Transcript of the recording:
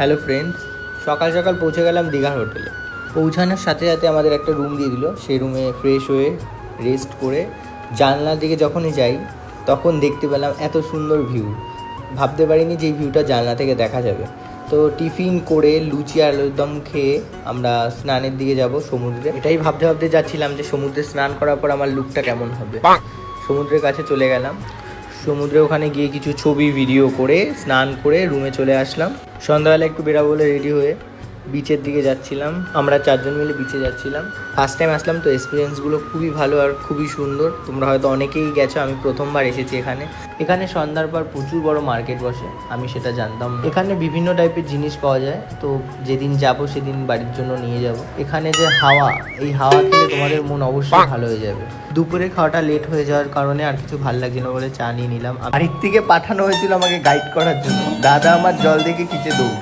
Hello friends, সকাল সকাল পৌঁছে গেলাম দীঘার হোটেলে। পৌঁছানোর সাথে সাথে আমাদের একটা রুম দিয়ে দিল। সেই রুমে ফ্রেশ হয়ে রেস্ট করে জানলার দিকে যখনই যাই তখন দেখতে পেলাম এত সুন্দর ভিউ। ভাবতে পারিনি যে এই ভিউটা জানলা থেকে দেখা যাবে। তো টিফিন করে লুচি আর আলুর দম খেয়ে আমরা স্নানের দিকে যাব সমুদ্রে। এটাই ভাবতে ভাবতে যাচ্ছিলাম যে সমুদ্রে স্নান করার পর আমার লুকটা কেমন হবে। সমুদ্রের কাছে চলে গেলাম। সমুদ্রে ওখানে গিয়ে কিছু ছবি ভিডিও করে স্নান করে রুমে চলে আসলাম। সন্ধ্যাবেলা একটু বেরাবো বলে রেডি হয়ে বিচের দিকে যাচ্ছিলাম। আমরা 4 জন মিলে বিচে যাচ্ছিলাম। ফার্স্ট টাইম আসলাম, তো এক্সপিরিয়েন্সগুলো খুবই ভালো আর খুবই সুন্দর। তোমরা হয়তো অনেকেই গেছো, আমি প্রথমবার এসেছি এখানে সন্ধ্যার পর প্রচুর বড় মার্কেট বসে, আমি সেটা জানতাম না। এখানে বিভিন্ন টাইপের জিনিস পাওয়া যায়, তো যেদিন যাব সেদিন বাড়ির জন্য নিয়ে যাব। এখানে যে হাওয়া, এই হাওয়া খেলে তোমাদের মন অবশ্যই ভালো হয়ে যাবে। দুপুরে খাওয়াটা লেট হয়ে যাওয়ার কারণে আর কিছু ভালো লাগছে না বলে চা নিয়ে নিলাম। বাড়ির থেকে পাঠানো হয়েছিল আমাকে গাইড করার জন্য। দাদা আমার জল দেখে খিচে দৌড়।